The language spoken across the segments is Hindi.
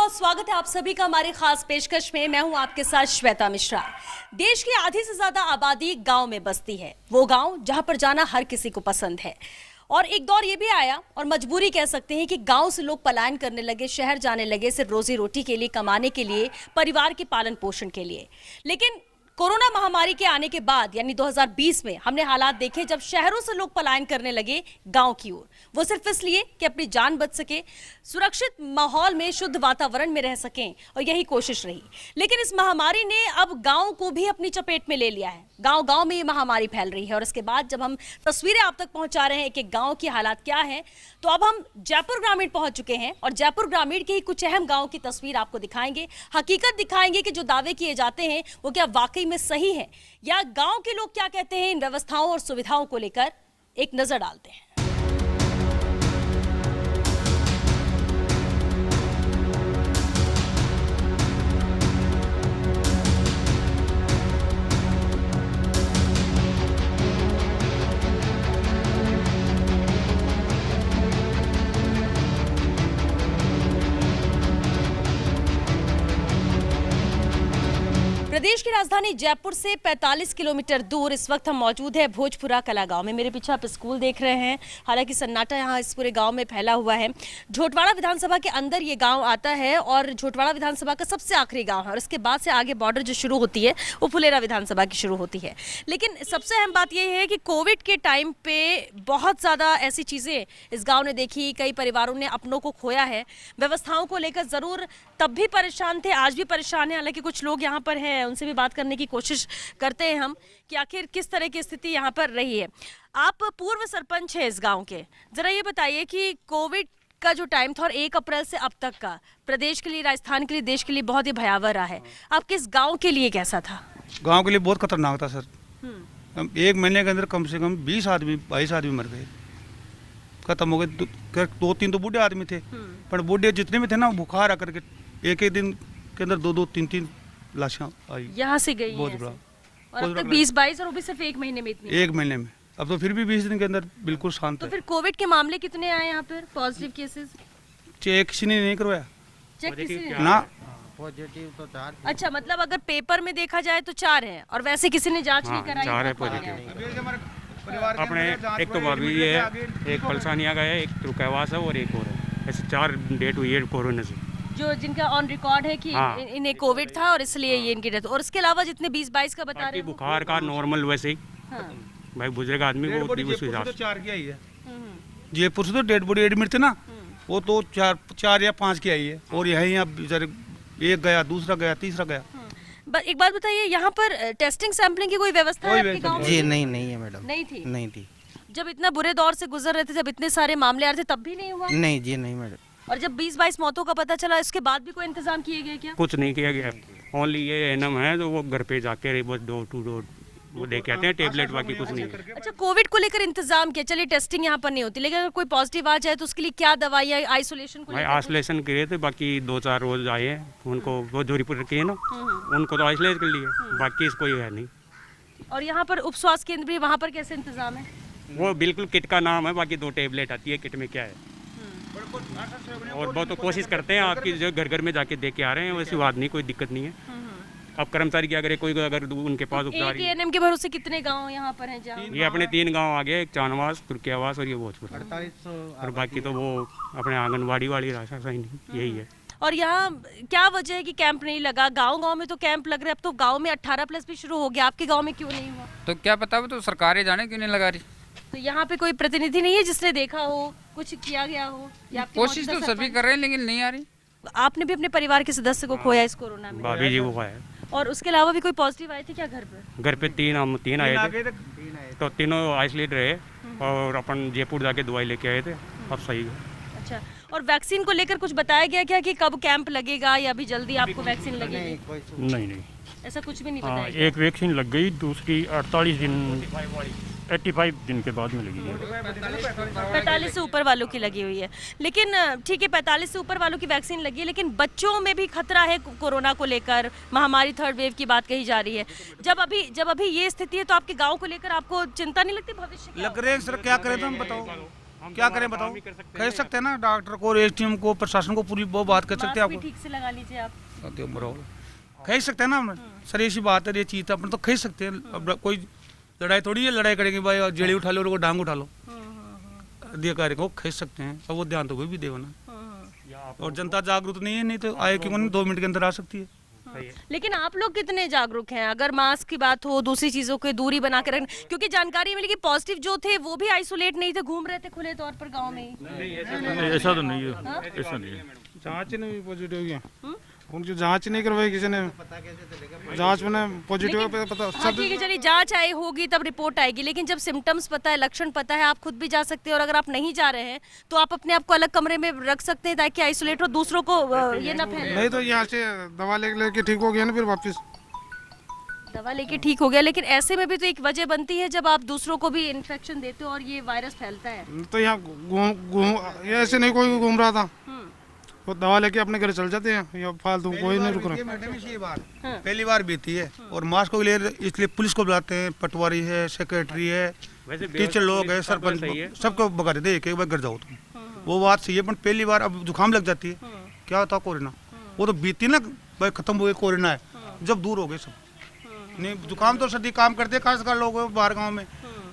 बहुत स्वागत है आप सभी का हमारी खास पेशकश में। मैं हूं आपके साथ श्वेता मिश्रा। देश की आधी से ज्यादा आबादी गांव में बसती है, वो गांव जहां पर जाना हर किसी को पसंद है। और एक दौर ये भी आया और मजबूरी कह सकते हैं कि गांव से लोग पलायन करने लगे, शहर जाने लगे सिर्फ रोजी रोटी के लिए, कमाने के लिए, परिवार के पालन पोषण के लिए। लेकिन कोरोना महामारी के आने के बाद यानी 2020 में हमने हालात देखे जब शहरों से लोग पलायन करने लगे गांव की ओर। वो सिर्फ इसलिए कि अपनी जान बच सके, सुरक्षित माहौल में शुद्ध वातावरण में रह सकें, और यही कोशिश रही। लेकिन इस महामारी ने अब गांव को भी अपनी चपेट में ले लिया है। गांव गांव में ये महामारी फैल रही है और इसके बाद जब हम तस्वीरें आप तक पहुंचा रहे हैं कि गांव की हालात क्या है, तो अब हम जयपुर ग्रामीण पहुंच चुके हैं और जयपुर ग्रामीण के ही कुछ अहम गांव की तस्वीर आपको दिखाएंगे। हकीकत दिखाएंगे कि जो दावे किए जाते हैं वो क्या वाकई में सही है, या गांव के लोग क्या कहते हैं इन व्यवस्थाओं और सुविधाओं को लेकर। एक नजर डालते हैं। प्रदेश की राजधानी जयपुर से 45 किलोमीटर दूर इस वक्त हम मौजूद है भोजपुरा कला गांव में। मेरे पीछे आप स्कूल देख रहे हैं, हालांकि सन्नाटा यहाँ इस पूरे गांव में फैला हुआ है। झोटवाड़ा विधानसभा के अंदर ये गांव आता है और झोटवाड़ा विधानसभा का सबसे आखिरी गांव है और इसके बाद से आगे बॉर्डर जो शुरू होती है वो फुलेरा विधानसभा की शुरू होती है। लेकिन सबसे अहम बात यह है कि कोविड के टाइम पे बहुत ज़्यादा ऐसी चीज़ें इस गाँव ने देखी, कई परिवारों ने अपनों को खोया है। व्यवस्थाओं को लेकर ज़रूर तब भी परेशान थे, आज भी परेशान हैं। हालांकि कुछ लोग यहाँ पर हैं, उनसे भी बात करने की कोशिश करते हैं हम कि आखिर किस तरह की स्थिति यहाँ पर रही है। आप पूर्व सरपंच हैं इस गांव के, जरा ये बताइए कि कोविड का जो टाइम था और 1 अप्रैल से अब तक का प्रदेश के लिए, राजस्थान के लिए, देश के लिए बहुत ही भयावह रहा है। आपके इस गांव के लिए कैसा था? गांव के लिए बहुत खतरनाक था सर। 1 महीने के अंदर कम से कम 20 आदमी 22 आदमी मर गए, खत्म हो गए। 2-3 तो बूढ़े आदमी थे, पर बूढ़े जितने भी थे ना बुखार आकर के एक दिन के अंदर 2-2, 3-3 लाशें आई यहाँ से गई बहुत बुरा। और अब तक 20-22 और वो भी सिर्फ 1 महीने में इतनी? 1 महीने में। अब तो फिर भी 20 दिन के अंदर बिल्कुल शांत तो फिर कोविड के मामले कितने आए यहाँ पर, पॉजिटिव केसेस? चेक किसी ने नहीं करवाया। चेक किसी ने ना? पॉजिटिव तो 4। अच्छा, मतलब अगर पेपर में देखा जाए तो 4 हैं और वैसे किसी ने जांच नहीं कराई? 4 है पॉजिटिव। अपने एक तो भाभी है, एक पलसानिया का है, एक तुर्कवास है और एक और है। ऐसे 4 डेट हुई है कोरोना से, जो जिनका ऑन रिकॉर्ड है कि इन्हें कोविड था और इसलिए ये इनकी डेथ। और इसके अलावा जितने 20-22 का बता रहे हैं बुखार का नॉर्मल वैसे ही। भाई बुजुर्ग आदमी को उस हिसाब से 4 की आई है। जयपुर से तो डेड बॉडी एडमिट थे ना, वो तो 4 या 5 की आई है। और यही अब एक गया, दूसरा गया, तीसरा गया। एक बात बताइए, यहाँ पर टेस्टिंग सैंपलिंग की कोई व्यवस्था है आपके गांव में? जी नहीं है मैडम। नहीं थी। जब इतना बुरे दौर से गुजर रहे थे, जब इतने सारे मामले आ रहे थे, तब भी नहीं हुआ? नहीं जी नहीं मैडम। और जब 20-22 मौतों का पता चला, इसके बाद भी कोई इंतजाम किए गए क्या? कुछ नहीं किया गया। ओनली ये एनम है जो वो घर पे जाके बस डोर टू डोर वो दे के आते हैं टेबलेट, बाकी कुछ नहीं। अच्छा, कोविड को लेकर इंतजाम किया, चलिए टेस्टिंग यहाँ पर नहीं होती, लेकिन अगर कोई पॉजिटिव आ जाए तो उसके लिए क्या दवाई, आइसोलेशन को? आइसोलेशन किए थे, बाकी 2-4 रोज आए हैं उनको, वो जो रिपोर्ट किए ना उनको तो आइसोलेट कर लिए, बाकी इसको है नहीं। और यहाँ पर उप स्वास्थ्य केंद्र भी, वहाँ पर कैसे इंतजाम है? वो बिल्कुल किट का नाम है, बाकी 2 टेबलेट आती है किट में, क्या है। और बहुत तो कोशिश करते हैं आपकी जो घर घर में जाके दे के आ रहे हैं, वैसी बात नहीं, कोई दिक्कत नहीं है। अब कर्मचारी की अगर कोई अगर उनके पास उपचार, एएनएम के भरोसे कितने गांव यहाँ पर हैं जहाँ? ये अपने 3 गांव आ गए, एक चानवास, तुर्कियावास और ये भोजपुर। और बाकी तो वो अपने आंगनबाड़ी वाली राशा यही है। और यहाँ क्या वजह है कि कैंप नहीं लगा? गांव में तो कैंप लग रहे हैं, अब तो गांव में 18+ भी शुरू हो गया, आपके गांव में क्यों नहीं हुआ? तो क्या पता, वो तो सरकारें जाने क्यों नहीं लगा रही। तो यहाँ पे कोई प्रतिनिधि नहीं है जिसने देखा हो, कुछ किया गया हो? कोशिश तो सभी कर रहे हैं लेकिन नहीं आ रही। आपने भी अपने परिवार के सदस्य को खोया इस कोरोना में? भाभी जी को खोया। और उसके अलावा भी कोई पॉजिटिव आए थे क्या घर पे? घर पे 3 आए थे, तो तीनों आइसोलेट रहे और अपन जयपुर जाके दवाई लेके आए थे, अब सही है। अच्छा, और वैक्सीन को लेकर कुछ बताया गया क्या कि कब कैंप लगेगा या अभी जल्दी आपको वैक्सीन लगेगी? नहीं, ऐसा कुछ भी नहीं बताया गया? एक वैक्सीन लग गई, दूसरी 85 दिन के बाद में लगी है। 45 से ऊपर वालों की लगी हुई है। लेकिन ठीक है, 45 से ऊपर वालों की वैक्सीन लगी है, लेकिन बच्चों में भी खतरा है कोरोना को लेकर। महामारी 3rd वेव की बात कही जा रही है। जब अभी ये स्थिति है तो आपके गांव को लेकर आपको चिंता नहीं लगती? भविष्य लग रहे हैं सर, क्या करें तो हम बताओ। क्या करें बताओ? कह सकते हैं ना डॉक्टर को, एसडीएम को, प्रशासन को पूरी वो बात कर सकते हैं मास्क भी आपको। ठीक से लगा लीजिए आप। कह सकते हैं ना हम, सर ऐसी बात है, ये चीज़ अपन तो कह सकते हैं। अब कोई लड़ाई थोड़ी है, लड़ाई करेंगे भाई जेड़ी उठा लो और डांग उठा लो, अधिकारी को कह सकते हैं। अब वो ध्यान तो कोई भी देगा ना, और जनता जागरूक नहीं है, नहीं तो आए क्यों नहीं, 2 मिनट के अंदर आ सकती है। लेकिन आप लोग कितने जागरूक हैं? अगर मास्क की बात हो, दूसरी चीजों की दूरी बना कर रखना, क्योंकि जानकारी मिली कि पॉजिटिव जो थे वो भी आइसोलेट नहीं थे, घूम रहे थे खुले तौर पर गांव में ही। ऐसा तो नहीं है, ऐसा नहीं है। जांच नहीं पॉजिटिव हो गया, उनकी जांच नहीं करवाई किसी ने, जांच में पॉजिटिव पता हाँ ठीक है, चलिए जांच आई होगी तब रिपोर्ट आएगी, लेकिन जब सिम्टम्स पता है, लक्षण पता है, आप खुद भी जा सकते हैं। और अगर आप नहीं जा रहे हैं तो आप अपने आप को अलग कमरे में रख सकते हैं ताकि आइसोलेट हो, दूसरों को ये ना फैले। नहीं तो यहाँ से दवा लेके ठीक हो गया ना, फिर वापस दवा लेके ठीक हो गया, लेकिन ऐसे में भी तो एक वजह बनती है जब आप दूसरों को भी इन्फेक्शन देते हो और ये वायरस फैलता है। तो यहाँ ये ऐसे नहीं कोई घूम रहा था, वो दवा लेके अपने घर चल जाते हैं, या फालतू कोई नहीं रुक रहा। मैडम ये बात पहली बार बीती है, और मास्क को ले इसलिए पुलिस को बुलाते हैं, पटवारी है, सेक्रेटरी है, टीचर लोग है, सरपंच, सबको बगा देते एक बार घर जाओ तुम। वो बात सही है, पर पहली बार अब जुकाम लग जाती है, क्या होता कोरोना, वो तो बीती ना भाई, खत्म हो गई कोरोना है, जब दूर हो गए सब। नहीं जुकाम तो सर्दी काम करते हैं, खासकर लोग बाहर गाँव में,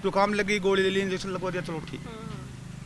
जुकाम लगी गोली ले ली, इंजेक्शन लगवा दिया, चलो ठीक,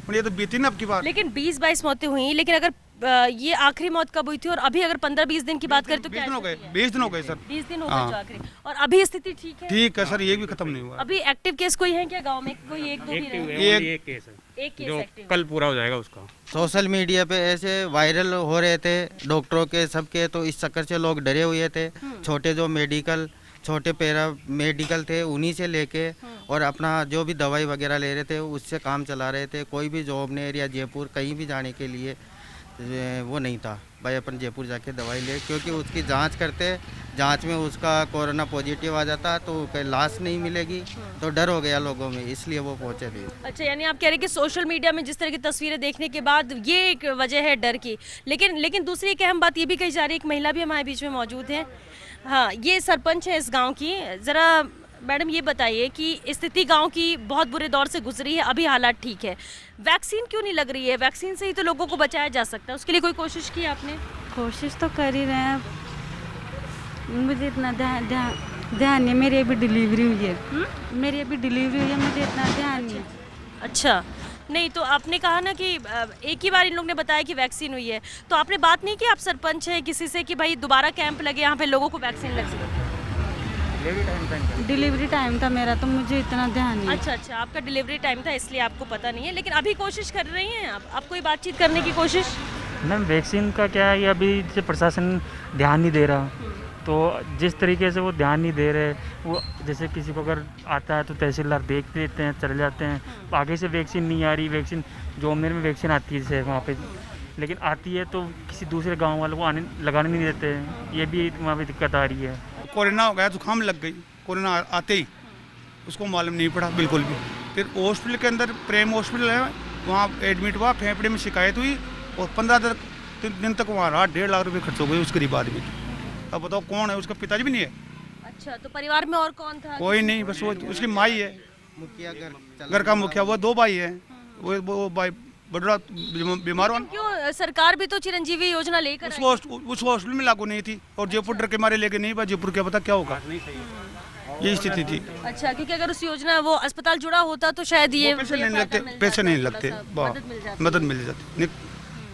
पर ये तो बीती ना अब की बात। लेकिन 20-22 मौतें हुई, लेकिन अगर ये आखिरी मौत कब हुई थी और अभी अगर 15-20 दिन की बात करें तो 20 दिन हो गए, 20 दिन हो गए सर, 20 दिन हो गए जो आखिरी, और अभी स्थिति ठीक है? ठीक है सर, ये भी खत्म नहीं हुआ। अभी एक्टिव केस कोई है क्या गांव में? कोई एक दो ही रहे? एक केस है एक केस जो एक्टिव। कल पूरा हो जाएगा उसका। सोशल मीडिया पे ऐसे वायरल हो रहे थे डॉक्टरों के सबके, तो इस चक्कर से लोग डरे हुए थे। छोटे जो छोटे पैरा मेडिकल थे उन्हीं से लेके और अपना जो भी दवाई वगैरह ले रहे थे उससे काम चला रहे थे। कोई भी जॉब ने एरिया जयपुर कहीं भी जाने के लिए वो नहीं था भाई अपन जयपुर जाके दवाई ले, क्योंकि उसकी जांच करते, जांच में उसका कोरोना पॉजिटिव आ जाता तो लाश नहीं मिलेगी, तो डर हो गया लोगों में, इसलिए वो पहुंचे थे। अच्छा, यानी आप कह रहे हैं कि सोशल मीडिया में जिस तरह की तस्वीरें देखने के बाद ये एक वजह है डर की, लेकिन दूसरी एक अहम बात ये भी कही जा रही है, एक महिला भी हमारे बीच में मौजूद है। हाँ, ये सरपंच है इस गाँव की। ज़रा मैडम ये बताइए कि स्थिति गांव की बहुत बुरे दौर से गुजरी है, अभी हालात ठीक है, वैक्सीन क्यों नहीं लग रही है? वैक्सीन से ही तो लोगों को बचाया जा सकता है, उसके लिए कोई कोशिश की आपने? कोशिश तो कर ही रहे हैं, मुझे इतना ध्यान नहीं, मेरी अभी डिलीवरी हुई है, मेरी अभी डिलीवरी हुई है, मुझे इतना ध्यान नहीं। अच्छा, नहीं तो आपने कहा ना कि एक ही बार इन लोग ने बताया कि वैक्सीन हुई है, तो आपने बात नहीं की आप सरपंच है किसी से कि भाई दोबारा कैंप लगे यहाँ पे लोगों को वैक्सीन लग सके? डिलीवरी टाइम था मेरा, तो मुझे इतना ध्यान नहीं। अच्छा, आपका डिलीवरी टाइम था इसलिए आपको पता नहीं है, लेकिन अभी कोशिश कर रही हैं आप कोई बातचीत करने की कोशिश? मैम वैक्सीन का क्या है, अभी से प्रशासन ध्यान नहीं दे रहा, तो जिस तरीके से वो ध्यान नहीं दे रहे, वो जैसे किसी को अगर आता है तो तहसीलदार देख लेते हैं, चले जाते हैं, तो आगे से वैक्सीन नहीं आ रही। वैक्सीन जो उम्र में वैक्सीन आती है जैसे वहाँ पे, लेकिन आती है तो किसी दूसरे गांव वालों को लगाने नहीं देते हैं, ये भी वहाँ पे दिक्कत आ रही है। कोरोना हो गया, जुकाम लग गई, कोरोना आते ही उसको मालूम नहीं पड़ा बिल्कुल भी। फिर हॉस्पिटल के अंदर प्रेम हॉस्पिटल है, वहाँ एडमिट हुआ, फेफड़े में शिकायत हुई और 15 दिन तक वहाँ रहा। 1.5 लाख रुपये खर्च हो गए उस गरीब आदमी की। अब बताओ कौन है, उसका पिताजी भी नहीं है। अच्छा, तो परिवार में और कौन था? कोई नहीं, बस वो उसकी माई है, मुखिया घर का मुखिया, वो 2 भाई है, वो भाई बड़ा बीमार हुआ। क्यों सरकार भी तो चिरंजीवी योजना लेकर उस हॉस्पिटल में लागू नहीं थी और जयपुर डर के मारे लेके नहीं, बस जयपुर क्या पता क्या होगा, ये स्थिति थी। अच्छा, क्योंकि अगर उस योजना वो अस्पताल जुड़ा होता तो शायद ये पैसे नहीं लगते, पैसे नहीं लगते, मदद मिल जाती,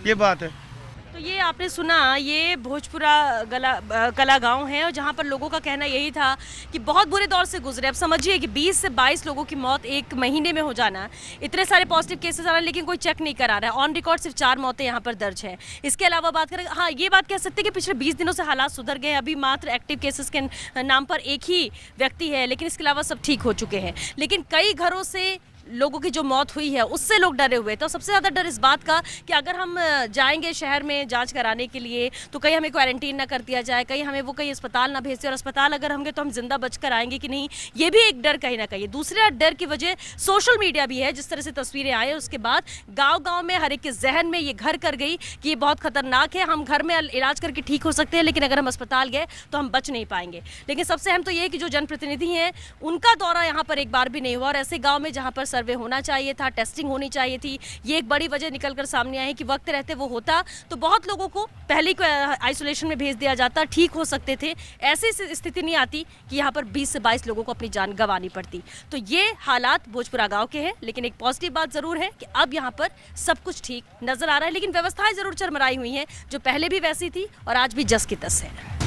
ये बात है। तो ये आपने सुना, ये भोजपुरा कला गांव है और जहां पर लोगों का कहना यही था कि बहुत बुरे दौर से गुजरे। अब समझिए कि 20 से 22 लोगों की मौत एक महीने में हो जाना, इतने सारे पॉजिटिव केसेस आ रहे हैं लेकिन कोई चेक नहीं करा रहा है। ऑन रिकॉर्ड सिर्फ 4 मौतें यहाँ पर दर्ज है। इसके अलावा बात करें, हाँ ये बात कह सकते हैं कि पिछले 20 दिनों से हालात सुधर गए। अभी मात्र एक्टिव केसेस के नाम पर एक ही व्यक्ति है, लेकिन इसके अलावा सब ठीक हो चुके हैं। लेकिन कई घरों से लोगों की जो मौत हुई है उससे लोग डरे हुए। तो सबसे ज़्यादा डर इस बात का कि अगर हम जाएंगे शहर में जांच कराने के लिए तो कहीं हमें क्वारंटीन ना कर दिया जाए, कहीं हमें वो कहीं अस्पताल ना भेज दे, और अस्पताल अगर होंगे तो हम जिंदा बचकर आएंगे कि नहीं, ये भी एक डर कहीं ना कहीं। दूसरा डर की वजह सोशल मीडिया भी है। जिस तरह से तस्वीरें आए उसके बाद गाँव में हर एक के जहन में ये घर कर गई कि ये बहुत खतरनाक है, हम घर में इलाज करके ठीक हो सकते हैं लेकिन अगर हम अस्पताल गए तो हम बच नहीं पाएंगे। लेकिन सबसे अहम तो ये है कि जो जनप्रतिनिधि हैं उनका दौरा यहाँ पर एक बार भी नहीं हुआ, और ऐसे गाँव में जहाँ पर सर्वे होना चाहिए था, टेस्टिंग होनी चाहिए थी। ये एक बड़ी वजह निकल कर सामने आई है कि वक्त रहते वो होता तो बहुत लोगों को पहले ही आइसोलेशन में भेज दिया जाता, ठीक हो सकते थे। ऐसी स्थिति नहीं आती कि यहाँ पर 20 से 22 लोगों को अपनी जान गंवानी पड़ती। तो ये हालात भोजपुरा गाँव के हैं, लेकिन एक पॉजिटिव बात ज़रूर है कि अब यहाँ पर सब कुछ ठीक नज़र आ रहा है, लेकिन व्यवस्थाएं ज़रूर चरमराई हुई हैं, जो पहले भी वैसी थी और आज भी जस की तस है।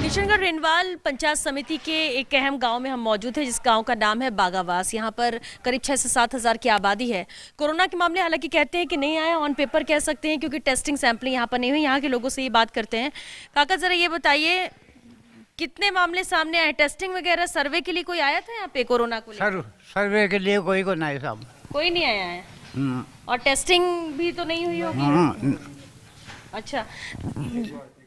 किशनगढ़ रेनवाल पंचायत समिति के एक अहम गांव में हम मौजूद हैं, जिस गांव का नाम है बागावास। यहाँ पर करीब 6 से 7 हज़ार की आबादी है। कोरोना के मामले हालांकि कहते हैं कि नहीं आया, ऑन पेपर कह सकते हैं, क्योंकि टेस्टिंग सैंपलिंग यहाँ पर नहीं हुई। यहाँ के लोगों से ये बात करते हैं। काका ज़रा ये बताइए, कितने मामले सामने आए? टेस्टिंग वगैरह सर्वे के लिए कोई आया था यहाँ पे कोरोना को लेकर? सर्वे के लिए कोई को नहीं साहब। कोई नहीं आया है। और टेस्टिंग भी तो नहीं हुई होगी। अच्छा,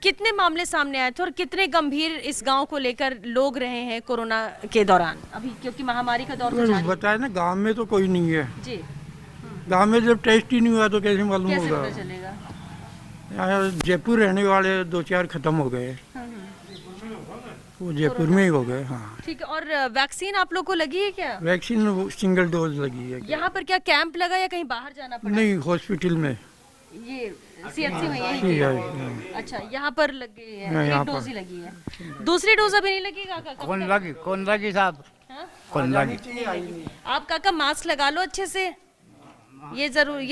कितने मामले सामने आए थे और कितने गंभीर इस गांव को लेकर लोग रहे हैं कोरोना के दौरान, अभी क्योंकि महामारी का दौर तो बताया ना, गांव में तो कोई नहीं है जी। गांव में जब टेस्ट ही नहीं हुआ तो कैसे मालूम कैसे होगा? पता चलेगा? यहाँ जयपुर रहने वाले 2-4 खत्म हो गए, वो जयपुर में ही हो गए। हाँ ठीक है। और वैक्सीन आप लोग को लगी है क्या? वैक्सीन सिंगल डोज लगी है। यहाँ पर क्या कैंप लगा या कहीं बाहर जाना पड़ा? नहीं, हॉस्पिटल में, ये सीएचसी में यही ठीक है। है। अच्छा, यहाँ पर लगी है, हाँ, एक यहाँ डोज पर। ही लगी है। दूसरी डोज अभी नहीं लगी काका? कब कौन तक? लगी साहब? हाँ? कौन लगी? आप काका मास्क लगा लो अच्छे से, ये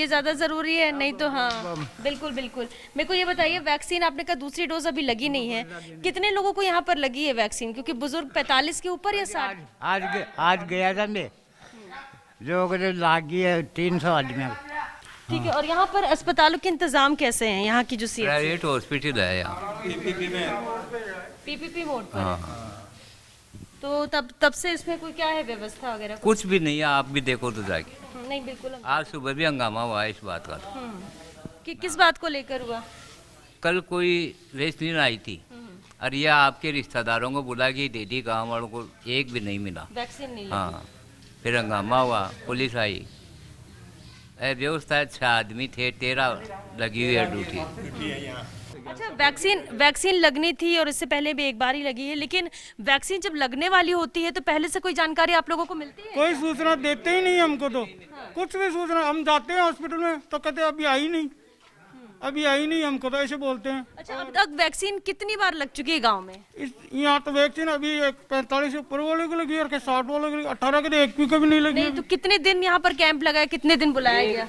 ज्यादा जरूरी है, नहीं तो हाँ बिल्कुल बिल्कुल। मेरे को ये बताइए, वैक्सीन आपने कहा दूसरी डोज अभी लगी नहीं है, कितने लोगों को यहाँ पर लगी है वैक्सीन? क्योंकि बुजुर्ग 45 के ऊपर या 60? आज गया था मैं, जो लगी है 300 आदमी। ठीक है। और यहाँ पर अस्पतालों के इंतजाम कैसे हैं? यहाँ की जो प्राइवेट हॉस्पिटल है यहाँ, पीपीपी मोड पर। तो तब से इसमें कोई क्या है व्यवस्था वगैरह? कुछ भी नहीं है, आप भी देखो तो जाके। नहीं बिल्कुल। आज सुबह भी हंगामा हुआ है इस बात का। कि किस बात को लेकर हुआ? कल कोई वैक्सीन आई थी और यह आपके रिश्तेदारों को बुला के दे दी, गाँव वालों को एक भी नहीं मिला, वैक्सीन नहीं लगी। हाँ, फिर हंगामा हुआ, पुलिस आई, व्यवस्था 6 आदमी थे, 13 लगी हुई है ड्यूटी। अच्छा, वैक्सीन लगनी थी और इससे पहले भी एक बार ही लगी है, लेकिन वैक्सीन जब लगने वाली होती है तो पहले से कोई जानकारी आप लोगों को मिलती है? कोई सूचना देते ही नहीं हमको तो। कुछ भी सूचना, हम जाते हैं हॉस्पिटल में तो कहते हैं अभी आई नहीं, अभी आई नहीं, हमको तो ऐसे बोलते हैं। अच्छा, अब तक वैक्सीन कितनी बार लग चुकी है गांव में? यहाँ तो वैक्सीन अभी 45 से ऊपर वाले को लगी और 60 वाले को, 18 के 1 को भी नहीं लगी। नहीं तो कितने दिन यहाँ पर कैंप लगा है, कितने दिन बुलाया गया?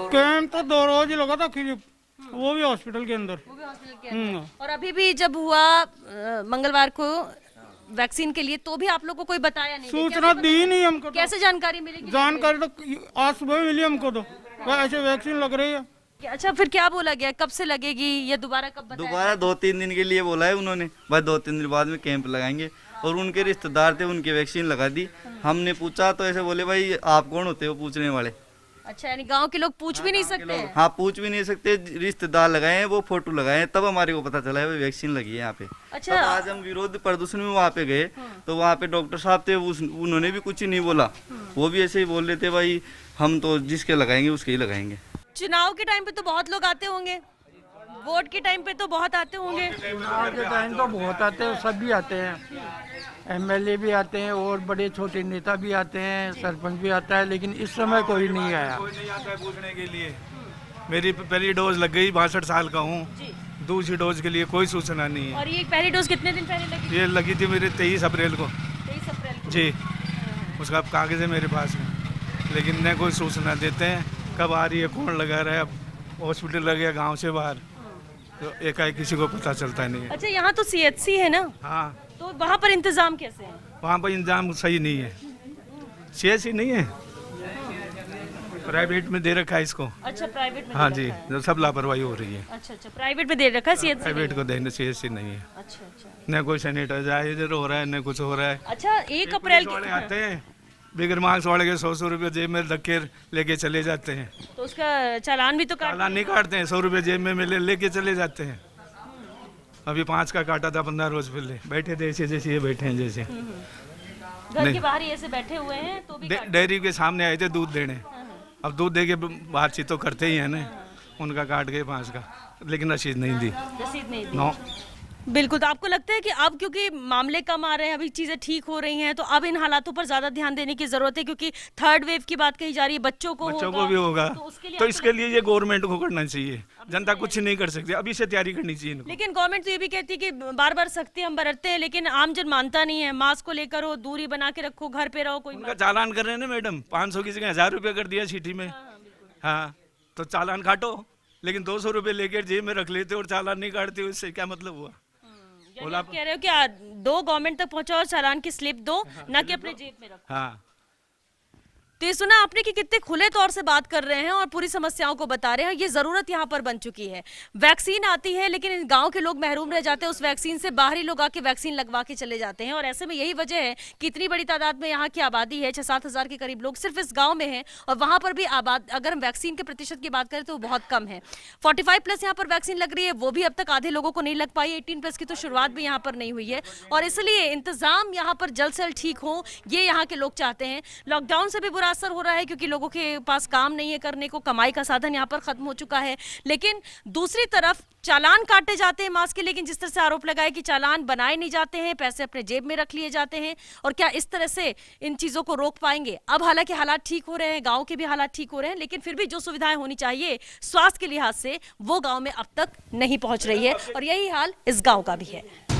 कैंप तो 2 रोज ही लगा था, वो भी हॉस्पिटल के अंदर। और अभी भी जब हुआ मंगलवार को वैक्सीन के लिए, तो भी आप लोग को कोई बताया नहीं? सूचना दी नहीं हमको। कैसे जानकारी मिलेगी? जानकारी तो आज सुबह मिली हमको, तो ऐसे वैक्सीन लग रही है। अच्छा, फिर क्या बोला गया, कब से लगेगी या दोबारा कब बताया? दोबारा 2-3 दिन के लिए बोला है उन्होंने, बस 2-3 दिन बाद में कैंप लगाएंगे। और उनके रिश्तेदार थे, उनकी वैक्सीन लगा दी। हमने पूछा तो ऐसे बोले, भाई आप कौन होते हो पूछने वाले? अच्छा, यानी गांव के लोग पूछ भी नहीं सकते हैं? हाँ, पूछ भी नहीं सकते, रिश्तेदार लगाए हैं, वो फोटो लगाए हैं, तब हमारे को पता चला है भाई वैक्सीन लगी है यहाँ पे। अच्छा। तब आज हम विरोध प्रदर्शन में वहाँ पे गए, तो वहाँ पे डॉक्टर साहब थे, उन्होंने भी कुछ नहीं बोला, वो भी ऐसे ही बोल रहे थे, भाई हम तो जिसके लगाएंगे उसके ही लगाएंगे। चुनाव के टाइम पे तो बहुत लोग आते होंगे, वोट के टाइम पे तो बहुत आते होंगे। चुनाव के टाइम तो बहुत आते हैं, सब भी आते हैं, एमएलए भी आते हैं और बड़े छोटे नेता भी आते हैं, सरपंच भी आता है, लेकिन इस समय कोई नहीं आया। कोई नहीं आता है पूछने के लिए। मेरी पहली डोज लग गई, 62 साल का हूँ, दूसरी डोज के लिए कोई सूचना नहीं है। और ये पहली डोज कितने दिन पहले लगी? ये लगी थी मेरे 23 अप्रैल को। 23 अप्रैल को? जी, उसका कागज है मेरे पास में, लेकिन न कोई सूचना देते हैं कब आ रही है, कौन लगा रहा है। अब हॉस्पिटल लग गया गाँव से बाहर, तो एकाएक किसी को पता चलता नहीं है। अच्छा, यहाँ तो सीएचसी है ना? हाँ, तो वहाँ पर इंतजाम कैसे है? वहाँ पर इंतजाम सही नहीं है, सीएचसी नहीं है, प्राइवेट में दे रखा है इसको। अच्छा, प्राइवेट में? हाँ जी, जो सब लापरवाही हो रही है। अच्छा, प्राइवेट में दे रखा है, सीएचसी प्राइवेट को देने, सीएचसी नहीं है। अच्छा। न कोई सैनिटाइजर हो रहा है, न कुछ हो रहा है। अच्छा, 1 अप्रैल वाले आते हैं, बिगर मार्क्स वाले के 100 रुपये जेब में रख के लेके चले जाते हैं। तो उसका चालान भी तो चालान नहीं काटते हैं, 100 रुपये जेब में लेके चले जाते हैं। अभी 5 का काटा था 15 रोज पहले। बैठे थे ऐसे जैसे ये बैठे हैं जैसे घर के बाहर ही ऐसे बैठे हुए हैं तो भी डेयरी के सामने आए थे दूध देने। अब दूध दे के बातचीत तो करते ही है ना। उनका काट गए 5 का, लेकिन रसीद नहीं दी। रसीद नहीं दी। नो। बिल्कुल। तो आपको लगता है कि अब क्योंकि मामले कम आ रहे हैं, अभी चीजें ठीक हो रही हैं, तो अब इन हालातों पर ज्यादा ध्यान देने की जरूरत है, क्योंकि थर्ड वेव की बात कही जा रही है, बच्चों को भी होगा। तो इसके लिए ये गवर्नमेंट को करना चाहिए। जनता कुछ नहीं कर सकती, अभी से तैयारी करनी चाहिए इनको। लेकिन गवर्नमेंट तो ये भी कहती है कि बार बार सख्ती हम बरतते हैं, लेकिन आमजन मानता नहीं है। मास्क को लेकर हो, दूरी बना के रखो, घर पे रहो। कोई उनका चालान कर रहे हैं ना मैडम, 500 की जगह 1000 रुपये कर दिया सिटी में। हाँ, तो चालान काटो, लेकिन 200 रुपये लेकर जेब में रख लेते और चालान नहीं काटते, उससे क्या मतलब हुआ? आप कह रहे हो कि दो गवर्नमेंट तक पहुंचाओ, चालान की स्लिप दो, ना कि अपने जेब में रखो। हाँ। तो ये सुना आपने कि कितने खुले तौर से बात कर रहे हैं और पूरी समस्याओं को बता रहे हैं। ये जरूरत यहाँ पर बन चुकी है। वैक्सीन आती है, लेकिन इन गांव के लोग महरूम रह जाते हैं उस वैक्सीन से। बाहरी लोग आके वैक्सीन लगवा के चले जाते हैं, और ऐसे में यही वजह है कि इतनी बड़ी तादाद में यहाँ की आबादी है। 6-7 हजार के करीब लोग सिर्फ इस गाँव में है, और वहां पर भी अगर हम वैक्सीन के प्रतिशत की बात करें तो वो बहुत कम है। 45+ यहाँ पर वैक्सीन लग रही है, वो भी अब तक आधे लोगों को नहीं लग पाई। 18+ की तो शुरुआत भी यहाँ पर नहीं हुई है, और इसलिए इंतजाम यहाँ पर जल्द से जल्द ठीक हो, ये यहाँ के लोग चाहते हैं। लॉकडाउन से भी बुरा असर हो रहा है, क्योंकि लोगों के पास काम नहीं है करने को, कमाई का साधन यहाँ पर खत्म हो चुका है। लेकिन दूसरी तरफ चालान काटे जाते हैं मास्क के, लेकिन जिस तरह से आरोप लगाए कि चालान बनाए नहीं जाते हैं, पैसे अपने जेब में रख लिए जाते हैं, और क्या इस तरह से इन चीजों को रोक पाएंगे? अब हालांकि हालात ठीक हो रहे हैं, गांव के भी हालात ठीक हो रहे हैं, लेकिन फिर भी जो सुविधाएं होनी चाहिए स्वास्थ्य के लिहाज से, वो गांव में अब तक नहीं पहुंच रही है, और यही हाल इस गांव का भी है।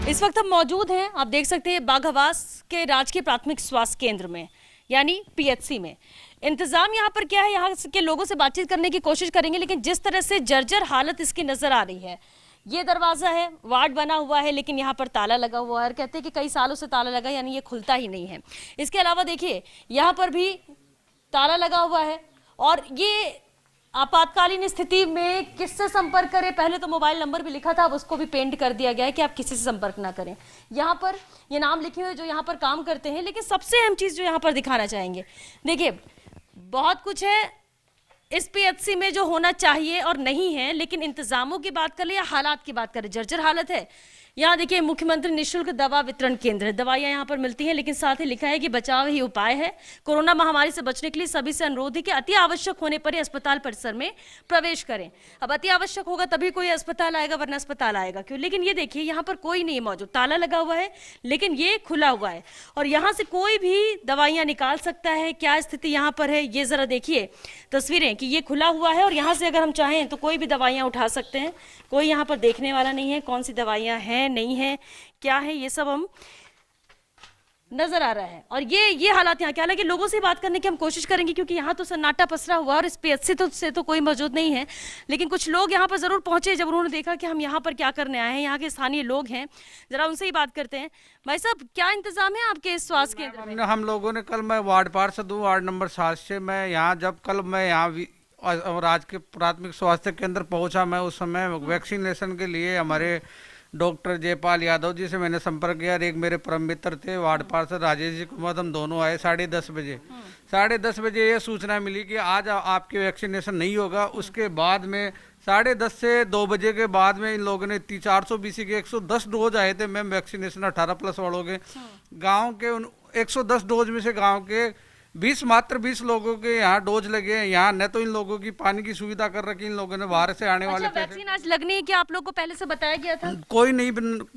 इस वक्त हम मौजूद हैं, आप देख सकते हैं, बाघावास के राजकीय प्राथमिक स्वास्थ्य केंद्र में, यानी PHC में। इंतजाम यहाँ पर क्या है, यहाँ के लोगों से बातचीत करने की कोशिश करेंगे, लेकिन जिस तरह से जर्जर हालत इसकी नजर आ रही है। ये दरवाजा है, वार्ड बना हुआ है, लेकिन यहाँ पर ताला लगा हुआ है, और कहते हैं कि कई सालों से ताला लगा, यानी ये खुलता ही नहीं है। इसके अलावा देखिए यहाँ पर भी ताला लगा हुआ है, और ये आपातकालीन स्थिति में किससे संपर्क करें, पहले तो मोबाइल नंबर भी लिखा था, अब उसको भी पेंट कर दिया गया है कि आप किसी से संपर्क ना करें। यहाँ पर ये नाम लिखे हुए जो यहाँ पर काम करते हैं, लेकिन सबसे अहम चीज जो यहाँ पर दिखाना चाहेंगे, देखिए बहुत कुछ है इस PHC में जो होना चाहिए और नहीं है, लेकिन इंतजामों की बात करें या हालात की बात करें, जर्जर हालत है। यहाँ देखिए मुख्यमंत्री निःशुल्क दवा वितरण केंद्र है, दवाइयाँ यहाँ पर मिलती हैं, लेकिन साथ ही लिखा है कि बचाव ही उपाय है। कोरोना महामारी से बचने के लिए सभी से अनुरोध है कि अति आवश्यक होने पर ही अस्पताल परिसर में प्रवेश करें। अब अति आवश्यक होगा तभी कोई अस्पताल आएगा, वरना अस्पताल आएगा क्यों? लेकिन ये देखिए यहाँ पर कोई नहीं मौजूद, ताला लगा हुआ है, लेकिन ये खुला हुआ है, और यहाँ से कोई भी दवाइयाँ निकाल सकता है। क्या स्थिति यहाँ पर है ये जरा देखिए तस्वीरें, कि ये खुला हुआ है, और यहाँ से अगर हम चाहें तो कोई भी दवाइयाँ उठा सकते हैं। कोई यहाँ पर देखने वाला नहीं है, कौन सी दवाइयाँ हैं नहीं है, क्या है, ये सब हम नजर आ रहा है। और ये हालात यहाँ के, हालांकि लोगों से बात करने की हम कोशिश करेंगे, क्योंकि यहाँ तो सन्नाटा पसरा हुआ, और इस PHC से तो कोई मौजूद नहीं है, लेकिन कुछ लोग यहाँ पर जरूर पहुंचे जब उन्होंने देखा कि हम यहाँ पर क्या करने आए हैं। यहाँ के स्थानीय लोग हैं, जरा उनसे ही बात करते हैं। भाई साहब, क्या इंतजाम है आपके स्वास्थ्य केंद्र में? हम लोगों ने कल, मैं वार्ड पार्षद हूँ, वार्ड नंबर 7 से। मैं यहाँ जब कल मैं यहाँ और आज के प्राथमिक स्वास्थ्य केंद्र पहुंचा, मैं उस समय वैक्सीनेशन के लिए हमारे डॉक्टर जयपाल यादव जी से मैंने संपर्क किया, और एक मेरे परम मित्र थे वार्ड पार्षद राजेश जी कुमार, हम दोनों आए 10:30 बजे। 10:30 बजे ये सूचना मिली कि आज आपके वैक्सीनेशन नहीं होगा। उसके बाद में 10:30 से 2 बजे के बाद में इन लोगों ने 400 BC के 110 डोज आए थे मैम वैक्सीनेशन 18+ वालों के। गाँव के उन 110 डोज में से गाँव के 20 लोगों के यहाँ डोज लगे हैं। यहाँ न तो इन लोगों की पानी की सुविधा कर रखी इन लोगों ने, बाहर से आने वाले वैक्सीन आज लगनी है क्या आप लोग को पहले से बताया गया था? कोई नहीं,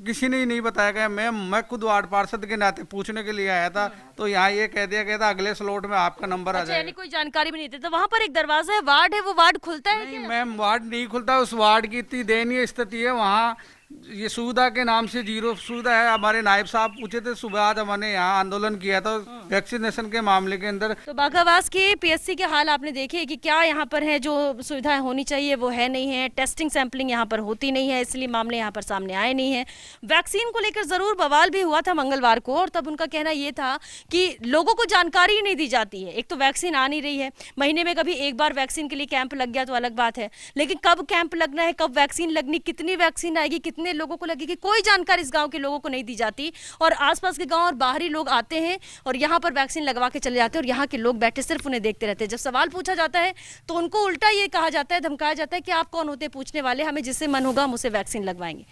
किसी ने ही नहीं बताया गया। मैं खुद वार्ड पार्षद के नाते पूछने के लिए आया था, तो यहाँ ये कह दिया गया था अगले स्लॉट में आपका नंबर आ जाएगा। कोई जानकारी भी नहीं देते। तो वहाँ पर एक दरवाजा है, वार्ड है, वो वार्ड खुलता है? नहीं मैम, वार्ड नहीं खुलता। उस वार्ड की इतनी दयनीय स्थिति है, वहाँ ये सुविधा के नाम से 0 सुविधा है। हमारे नायब साहब पूछे थे सुबह, आज हमने यहाँ आंदोलन किया था वैक्सीनेशन के मामले के अंदर। तो बाघावास के पीएचसी के हाल आपने देखे कि क्या यहाँ पर है, जो सुविधाएं होनी चाहिए वो है नहीं है, टेस्टिंग सैंपलिंग यहाँ पर होती नहीं है, इसलिए मामले यहाँ पर सामने आए नहीं है। वैक्सीन को लेकर जरूर बवाल भी हुआ था मंगलवार को, और तब उनका कहना ये था कि लोगों को जानकारी ही नहीं दी जाती है। एक तो वैक्सीन आ नहीं रही है, महीने में कभी एक बार वैक्सीन के लिए कैंप लग गया तो अलग बात है, लेकिन कब कैंप लगना है, कब वैक्सीन लगनी, कितनी वैक्सीन आएगी, कितने लोगों को लगेगी, कोई जानकारी इस गाँव के लोगों को नहीं दी जाती। और आसपास के गाँव और बाहरी लोग आते हैं और यहाँ पर वैक्सीन लगवा के चले जाते हैं, और यहाँ के लोग बैठे सिर्फ उन्हें देखते रहते हैं। जब सवाल पूछा जाता है तो उनको उल्टा ये कहा जाता है, धमकाया जाता है कि आप कौन होते पूछने वाले, हमें जिससे मन होगा हम उसे वैक्सीन लगवाएंगे।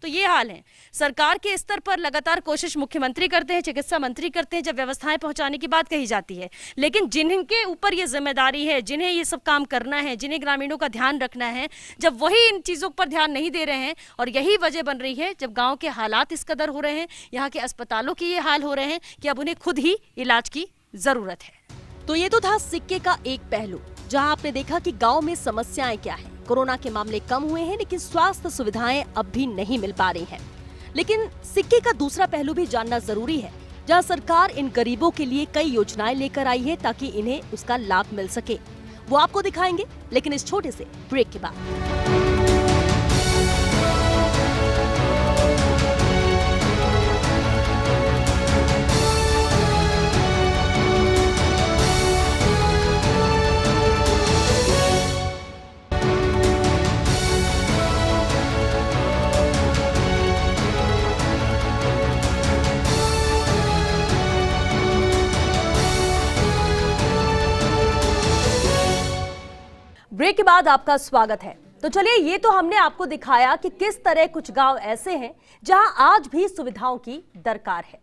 तो ये हाल है। सरकार के स्तर पर लगातार कोशिश मुख्यमंत्री करते हैं, चिकित्सा मंत्री करते हैं जब व्यवस्थाएं पहुंचाने की बात कही जाती है, लेकिन जिनके ऊपर ये जिम्मेदारी है, जिन्हें ये सब काम करना है, जिन्हें ग्रामीणों का ध्यान रखना है, जब वही इन चीज़ों पर ध्यान नहीं दे रहे हैं, और यही वजह बन रही है जब गाँव के हालात इस कदर हो रहे हैं, यहाँ के अस्पतालों की ये हाल हो रहे हैं कि अब उन्हें खुद ही इलाज की जरूरत है। तो ये तो था सिक्के का एक पहलू, जहां आपने देखा कि गांव में समस्याएं क्या हैं। कोरोना के मामले कम हुए हैं, लेकिन स्वास्थ्य सुविधाएं अब भी नहीं मिल पा रही हैं। लेकिन सिक्के का दूसरा पहलू भी जानना जरूरी है, जहां सरकार इन गरीबों के लिए कई योजनाएं लेकर आई है ताकि इन्हें उसका लाभ मिल सके। वो आपको दिखाएंगे, लेकिन इस छोटे से ब्रेक के बाद। ब्रेक के बाद आपका स्वागत है। तो चलिए, ये तो हमने आपको दिखाया कि किस तरह कुछ गांव ऐसे हैं जहां आज भी सुविधाओं की दरकार है।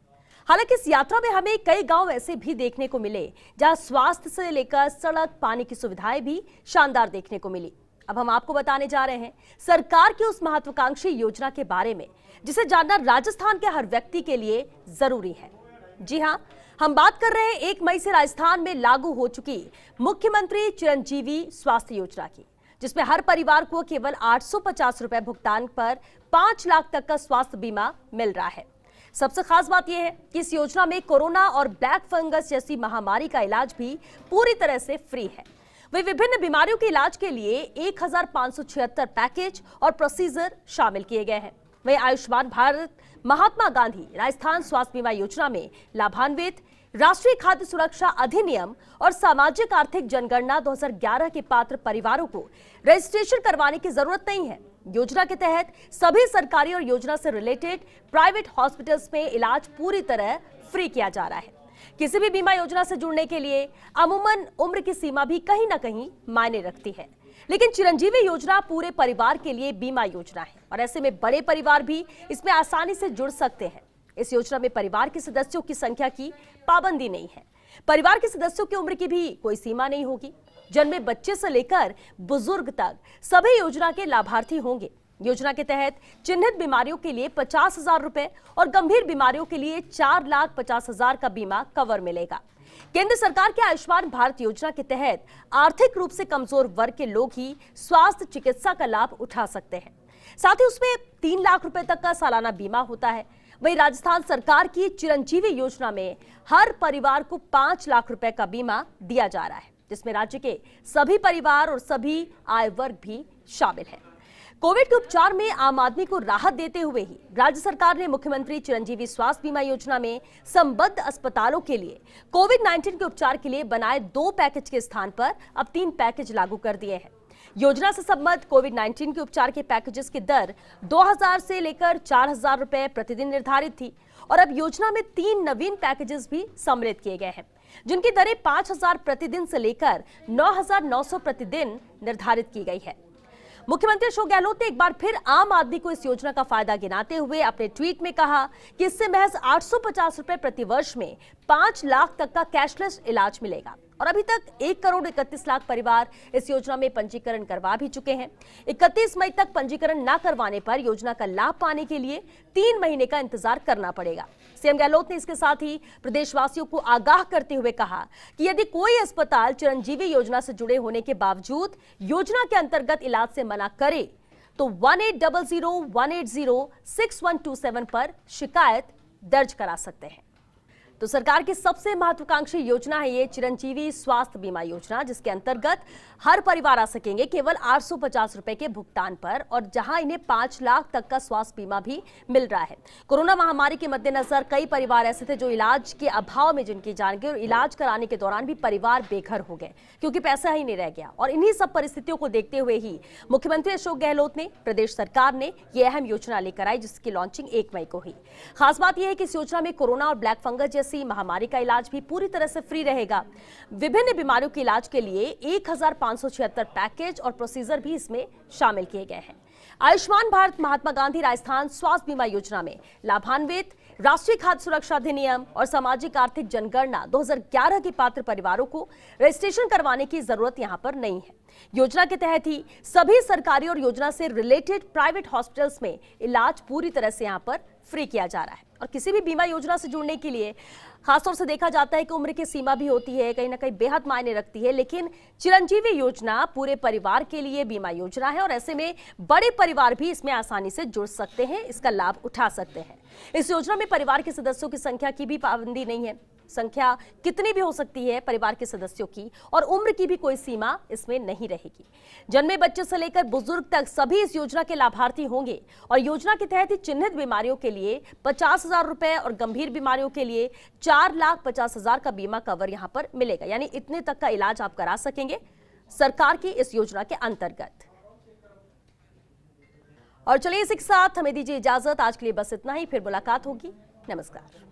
हालांकि इस यात्रा में हमें कई गांव ऐसे भी देखने को मिले जहां स्वास्थ्य से लेकर सड़क, पानी की सुविधाएं भी शानदार देखने को मिली। अब हम आपको बताने जा रहे हैं सरकार की उस महत्वाकांक्षी योजना के बारे में जिसे जानना राजस्थान के हर व्यक्ति के लिए जरूरी है। जी हाँ, हम बात कर रहे हैं 1 मई से राजस्थान में लागू हो चुकी मुख्यमंत्री चिरंजीवी स्वास्थ्य योजना की, जिसमें हर परिवार को केवल 850 रुपए भुगतान पर 5 लाख तक का स्वास्थ्य बीमा मिल रहा है। सबसे खास बात यह है कि इस योजना में कोरोना और ब्लैक फंगस जैसी महामारी का इलाज भी पूरी तरह से फ्री है। वही विभिन्न बीमारियों के इलाज के लिए 1576 पैकेज और प्रोसीजर शामिल किए गए हैं। वही आयुष्मान भारत, महात्मा गांधी राजस्थान स्वास्थ्य बीमा योजना में लाभान्वित, राष्ट्रीय खाद्य सुरक्षा अधिनियम और सामाजिक आर्थिक जनगणना 2011 के पात्र परिवारों को रजिस्ट्रेशन करवाने की जरूरत नहीं है। योजना के तहत सभी सरकारी और योजना से रिलेटेड प्राइवेट हॉस्पिटल्स में इलाज पूरी तरह फ्री किया जा रहा है। किसी भी बीमा योजना से जुड़ने के लिए अमूमन उम्र की सीमा भी कहीं ना कहीं मायने रखती है, लेकिन चिरंजीवी योजना पूरे परिवार के लिए बीमा योजना है और ऐसे में बड़े परिवार भी इसमें आसानी से जुड़ सकते हैं। इस योजना में परिवार के सदस्यों की संख्या की पाबंदी नहीं है। परिवार के सदस्यों की उम्र की भी कोई सीमा नहीं होगी। जन्मे बच्चे से लेकर बुजुर्ग तक सभी योजना के लाभार्थी होंगे। योजना के तहत चिन्हित बीमारियों के लिए 50,000 रुपए और गंभीर बीमारियों के लिए 4,50,000 का बीमा कवर मिलेगा। केंद्र सरकार के आयुष्मान भारत योजना के तहत आर्थिक रूप से कमजोर वर्ग के लोग ही स्वास्थ्य चिकित्सा का लाभ उठा सकते हैं। साथ ही उसमें 3 लाख रुपए तक का सालाना बीमा होता है। वही राजस्थान सरकार की चिरंजीवी योजना में हर परिवार को 5 लाख रुपए का बीमा दिया जा रहा है, जिसमें राज्य के सभी परिवार और सभी आय वर्ग भी शामिल है। कोविड के उपचार में आम आदमी को राहत देते हुए ही राज्य सरकार ने मुख्यमंत्री चिरंजीवी स्वास्थ्य बीमा योजना में संबद्ध अस्पतालों के लिए कोविड-19 के उपचार के लिए बनाए 2 पैकेज के स्थान पर अब 3 पैकेज लागू कर दिए हैं। योजना से संबद्ध कोविड-19 के उपचार के पैकेजेस की दर 2,000 से लेकर 4,000 रुपए प्रतिदिन निर्धारित थी और अब योजना में 3 नवीन पैकेजेस भी सम्मिलित किए गए हैं, जिनकी दरें 5,000 प्रतिदिन से लेकर 9,900 प्रतिदिन निर्धारित की गई है। मुख्यमंत्री अशोक गहलोत ने एक बार फिर आम आदमी को इस योजना का फायदा गिनाते हुए अपने ट्वीट में कहा कि इससे महज 850 रुपए प्रति वर्ष में 5 लाख तक का कैशलेस इलाज मिलेगा और अभी तक 1 करोड़ 31 लाख परिवार इस योजना में पंजीकरण करवा भी चुके हैं। 31 मई तक पंजीकरण न करवाने पर योजना का लाभ पाने के लिए 3 महीने का इंतजार करना पड़ेगा। सीएम गहलोत ने इसके साथ ही प्रदेशवासियों को आगाह करते हुए कहा कि यदि कोई अस्पताल चिरंजीवी योजना से जुड़े होने के बावजूद योजना के अंतर्गत इलाज से मना करे तो 1800-180-6127 पर शिकायत दर्ज करा सकते हैं। तो सरकार की सबसे महत्वाकांक्षी योजना है ये चिरंजीवी स्वास्थ्य बीमा योजना, जिसके अंतर्गत हर परिवार आ सकेंगे केवल 850 रुपए के भुगतान पर, और जहां इन्हें 5 लाख तक का स्वास्थ्य बीमा भी मिल रहा है। कोरोना महामारी के मद्देनजर कई परिवार ऐसे थे जो इलाज के अभाव में जिनकी जान गई, और इलाज कराने के दौरान भी परिवार बेघर हो गए क्योंकि पैसा ही नहीं रह गया। और इन्हीं सब परिस्थितियों को देखते हुए ही मुख्यमंत्री अशोक गहलोत ने, प्रदेश सरकार ने ये अहम योजना लेकर आई, जिसकी लॉन्चिंग 1 मई को हुई। खास बात यह है कि इस योजना में कोरोना और ब्लैक फंगस जैसी महामारी का इलाज भी पूरी तरह से फ्री रहेगा। विभिन्न बीमारियों के इलाज के लिए 1576 पैकेज और प्रोसीजर भी इसमें शामिल किए गए हैं। आयुष्मान भारत महात्मा गांधी राजस्थान स्वास्थ्य बीमा योजना में लाभान्वित राष्ट्रीय खाद्य सुरक्षा अधिनियम और सामाजिक आर्थिक जनगणना 2011 के पात्र परिवारों को रजिस्ट्रेशन करवाने की जरूरत यहां पर नहीं है। योजना के तहत ही सभी सरकारी और योजना से रिलेटेड प्राइवेट हॉस्पिटल्स में इलाज पूरी तरह से यहां पर फ्री किया जा रहा है। और किसी भी बीमा योजना से जुड़ने के लिए खासतौर से देखा जाता है कि उम्र की सीमा भी होती है, कहीं ना कहीं बेहद मायने रखती है, लेकिन चिरंजीवी योजना पूरे परिवार के लिए बीमा योजना है और ऐसे में बड़े परिवार भी इसमें आसानी से जुड़ सकते हैं, इसका लाभ उठा सकते हैं। इस योजना में परिवार के सदस्यों की संख्या की भी पाबंदी नहीं है, संख्या कितनी भी हो सकती है परिवार के सदस्यों की, और उम्र की भी कोई सीमा इसमें नहीं रहेगी। जन्मे बच्चे से लेकर बुजुर्ग तक सभी इस योजना के लाभार्थी होंगे और योजना के तहत ही चिन्हित बीमारियों के लिए 50,000 रुपए और गंभीर बीमारियों के लिए 4,50,000 का बीमा कवर यहां पर मिलेगा, यानी इतने तक का इलाज आप करा सकेंगे सरकार की इस योजना के अंतर्गत। और चलिए इसी के साथ हमें दीजिए इजाजत, आज के लिए बस इतना ही, फिर मुलाकात होगी। नमस्कार।